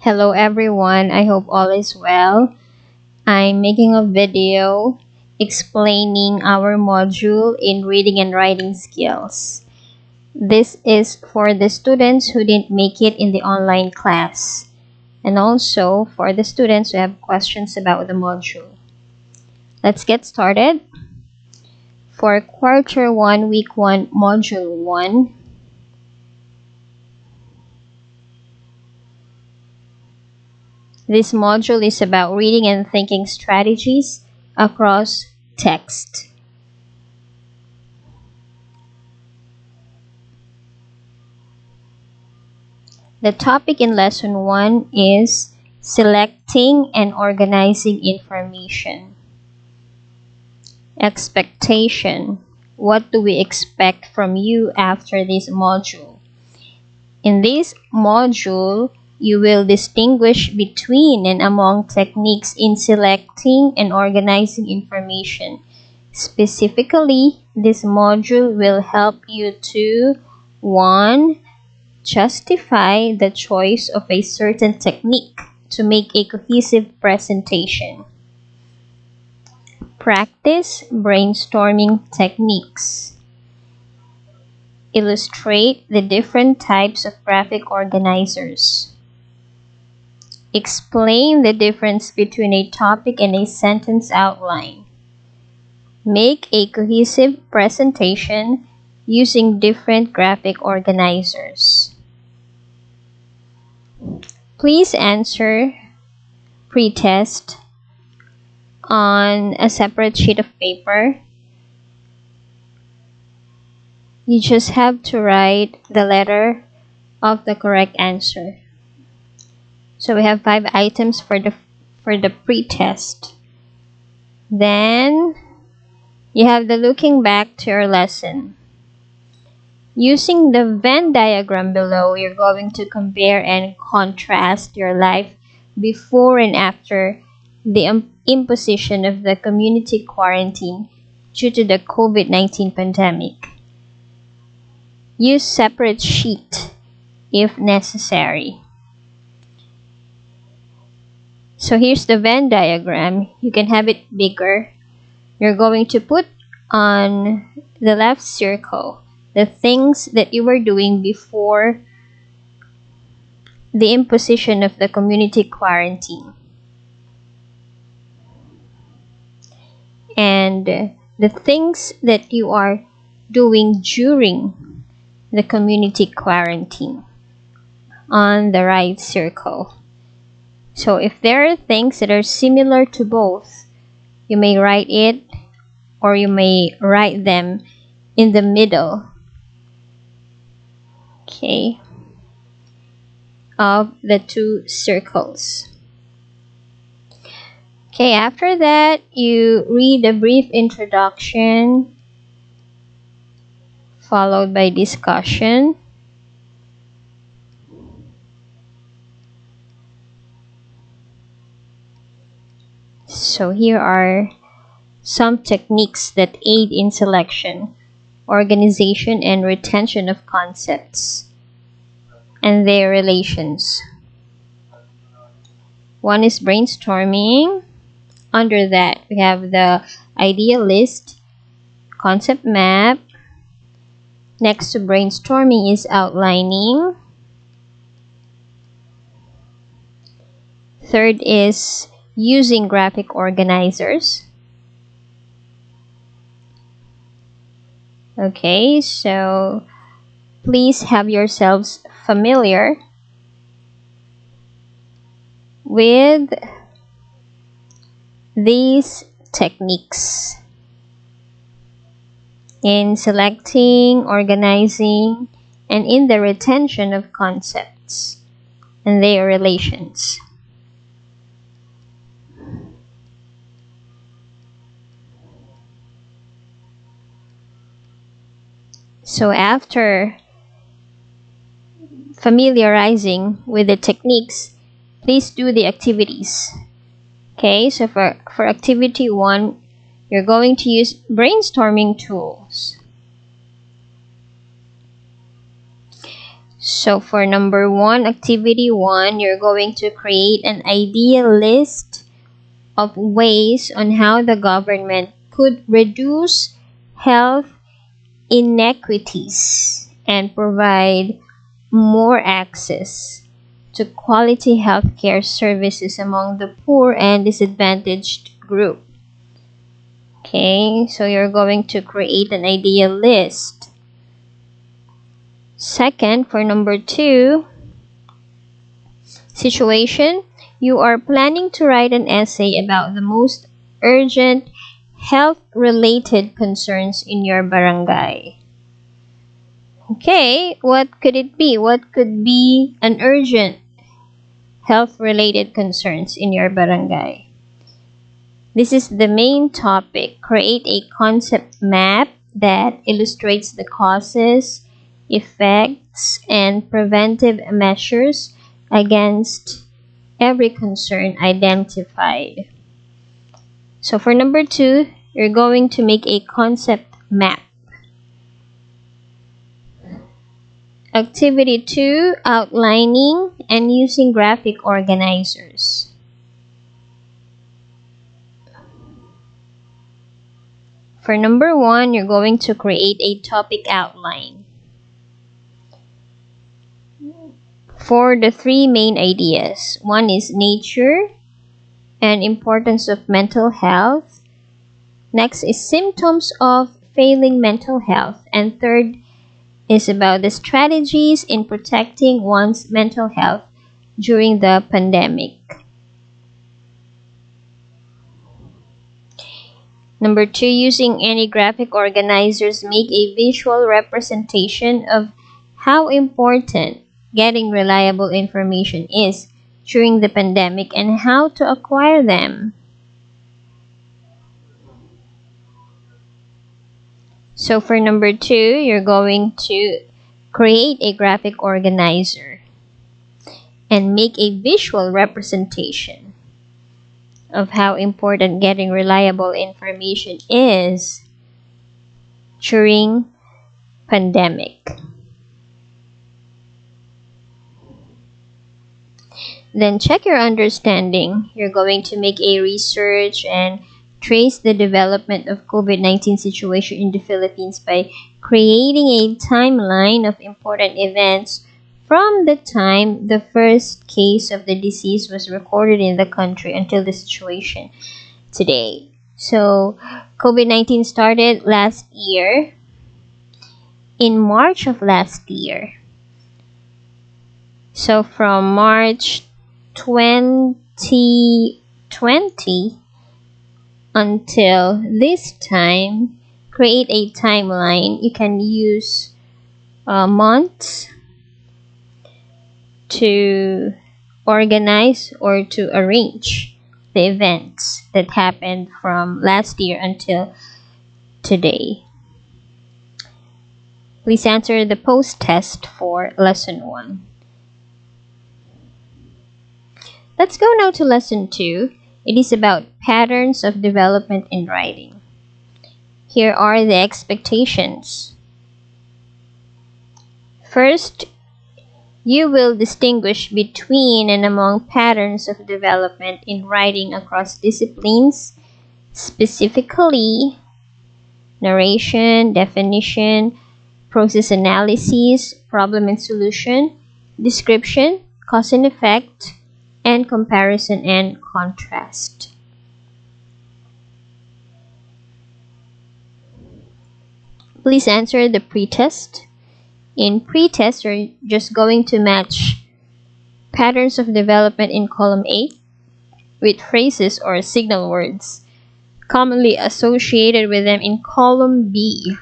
Hello everyone, I hope all is well. I'm making a video explaining our module in reading and writing skills. This is for the students who didn't make it in the online class, and also for the students who have questions about the module. Let's get started. For Quarter 1, Week 1, Module 1, this module is about reading and thinking strategies across text. The topic in Lesson 1 is selecting and organizing information. Expectation. What do we expect from you after this module? In this module, you will distinguish between and among techniques in selecting and organizing information. Specifically, this module will help you to 1. Justify the choice of a certain technique to make a cohesive presentation. Practice brainstorming techniques. Illustrate the different types of graphic organizers. Explain the difference between a topic and a sentence outline. Make a cohesive presentation using different graphic organizers. Please answer pre-test on a separate sheet of paper. You just have to write the letter of the correct answer. So we have 5 items for the pre-test. Then you have the looking back to your lesson. Using the Venn diagram below, you're going to compare and contrast your life before and after the imposition of the community quarantine due to the COVID-19 pandemic. Use separate sheet if necessary. So here's the Venn diagram. You can have it bigger. You're going to put on the left circle the things that you were doing before the imposition of the community quarantine. And the things that you are doing during the community quarantine on the right circle. So if there are things that are similar to both, you may write it or you may write them in the middle, okay, of the 2 circles. Okay, after that, you read a brief introduction followed by discussion. So here are some techniques that aid in selection, organization, and retention of concepts and their relations. One is brainstorming. Under that, we have the idea list, concept map. Next to brainstorming is outlining. Third is using graphic organizers. Okay, so please have yourselves familiar with these techniques in selecting, organizing, and in the retention of concepts and their relations. So after familiarizing with the techniques, please do the activities. Okay, so for activity 1, you're going to use brainstorming tools. So for number 1, activity 1, you're going to create an idea list of ways on how the government could reduce health inequities and provide more access to quality healthcare services among the poor and disadvantaged group. Okay, so you're going to create an idea list. Second, for number 2, situation, you are planning to write an essay about the most urgent health-related concerns in your barangay. Okay, what could it be? What could be an urgent health-related concerns in your barangay? This is the main topic. Create a concept map that illustrates the causes, effects, and preventive measures against every concern identified. So for number 2, you're going to make a concept map. Activity 2, outlining and using graphic organizers. For number 1, you're going to create a topic outline for the 3 main ideas. One is nature and importance of mental health. Next is symptoms of failing mental health. And third is about the strategies in protecting one's mental health during the pandemic. Number 2, using any graphic organizers, make a visual representation of how important getting reliable information is during the pandemic and how to acquire them. So for number 2, you're going to create a graphic organizer and make a visual representation of how important getting reliable information is during pandemic. Then check your understanding. You're going to make a research and trace the development of COVID-19 situation in the Philippines by creating a timeline of important events from the time the first case of the disease was recorded in the country until the situation today. So, COVID-19 started last year, in March of last year. So, from March 2020 until this time, create a timeline. You can use months to organize or to arrange the events that happened from last year until today. Please answer the post test for lesson 1. Let's go now to lesson 2. It is about patterns of development in writing. Here are the expectations. First, you will distinguish between and among patterns of development in writing across disciplines, specifically narration, definition, process analysis, problem and solution, description, cause and effect, and comparison and contrast. Please answer the pretest. In pretest, you're just going to match patterns of development in column A with phrases or signal words commonly associated with them in column B.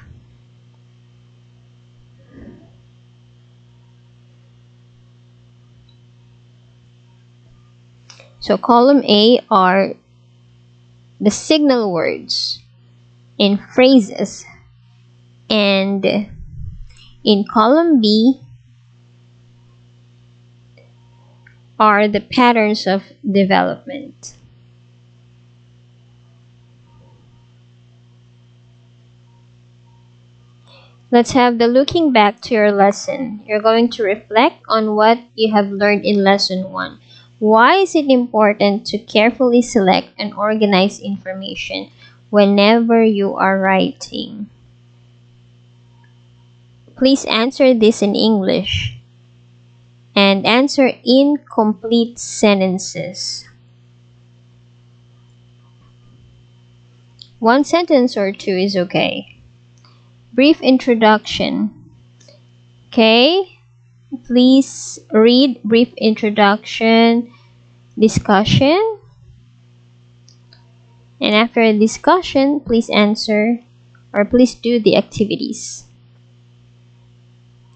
So column A are the signal words in phrases, and in column B are the patterns of development. Let's have the looking back to your lesson. You're going to reflect on what you have learned in lesson 1. Why is it important to carefully select and organize information whenever you are writing? Please answer this in English and answer in complete sentences. 1 sentence or 2 is okay. Brief introduction. Okay, please read brief introduction, discussion, and after a discussion, please answer or please do the activities.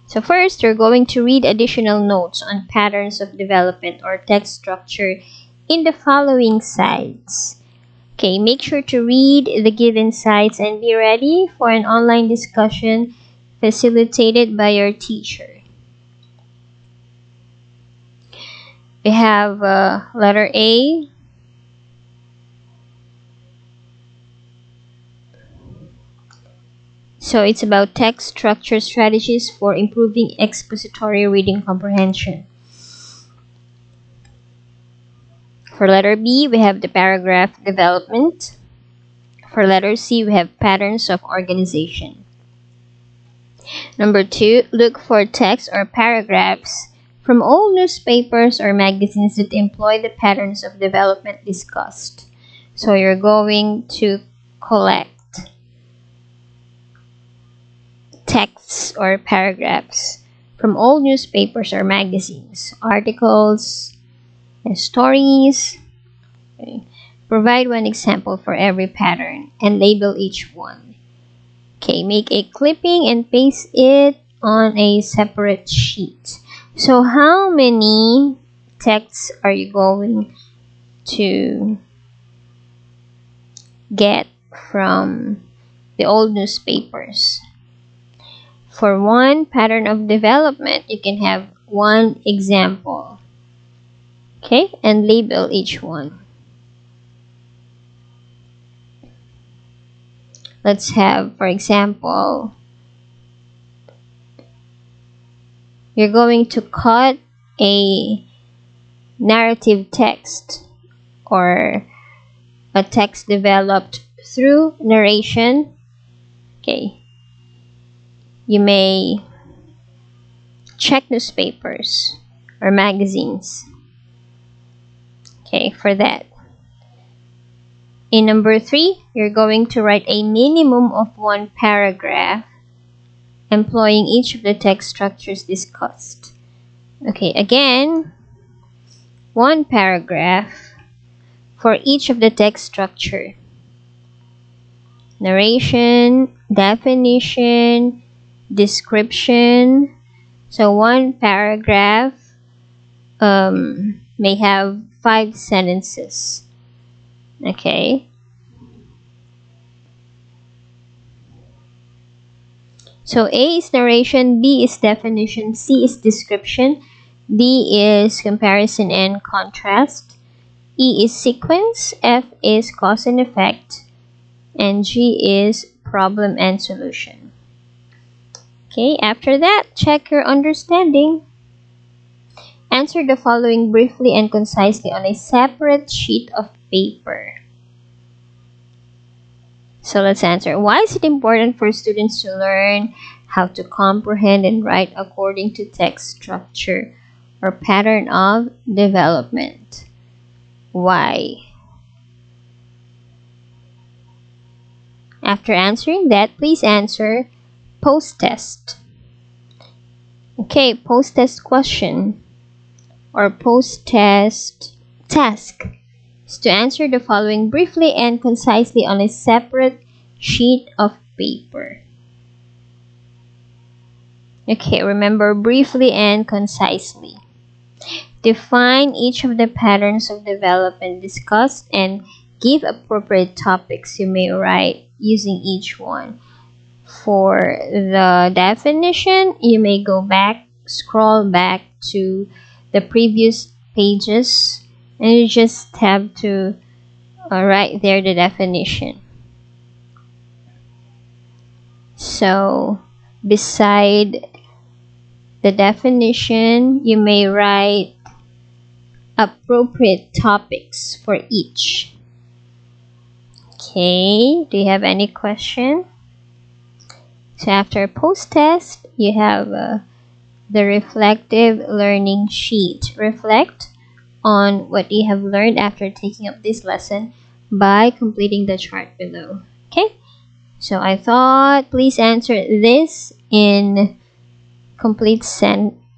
So first, you're going to read additional notes on patterns of development or text structure in the following sites. Okay, make sure to read the given sites and be ready for an online discussion facilitated by your teacher. We have letter A. So it's about text structure strategies for improving expository reading comprehension. For letter B, we have the paragraph development. For letter C, we have patterns of organization. Number 2, look for text or paragraphs from all newspapers or magazines that employ the patterns of development discussed. So you're going to collect texts or paragraphs from all newspapers or magazines, articles, and stories. Okay. Provide one example for every pattern and label each one. Okay, make a clipping and paste it on a separate sheet. So how many texts are you going to get from the old newspapers? For one pattern of development, you can have one example. Okay, and label each one. Let's have, for example, you're going to cut a narrative text or a text developed through narration. Okay, you may check newspapers or magazines. Okay, for that. In number 3, you're going to write a minimum of 1 paragraph employing each of the text structures discussed. Okay, again, 1 paragraph for each of the text structure. Narration, definition, description. So 1 paragraph may have 5 sentences. Okay. So A is narration, B is definition, C is description, D is comparison and contrast, E is sequence, F is cause and effect, and G is problem and solution. Okay, after that, check your understanding. Answer the following briefly and concisely on a separate sheet of paper. So let's answer. Why is it important for students to learn how to comprehend and write according to text structure or pattern of development? Why? After answering that, please answer post-test. Okay, post-test question or post-test task is to answer the following briefly and concisely on a separate sheet of paper. Okay, remember briefly and concisely. Define each of the patterns of development discussed and give appropriate topics you may write using each one. For the definition, you may go back, scroll back to the previous pages, and you just have to write there the definition. So beside the definition, you may write appropriate topics for each. Okay, do you have any question? So after post-test, you have the reflective learning sheet. Reflect on what you have learned after taking up this lesson by completing the chart below. Okay, so I thought please answer this in a complete sentence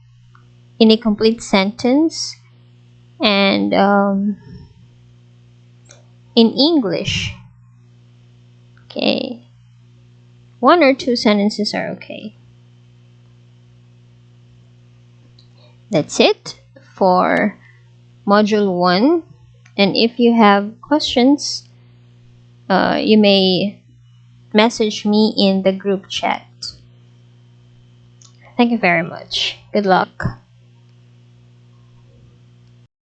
and in English. Okay, 1 or 2 sentences are okay. That's it for module 1, and if you have questions, you may message me in the group chat. Thank you very much. Good luck.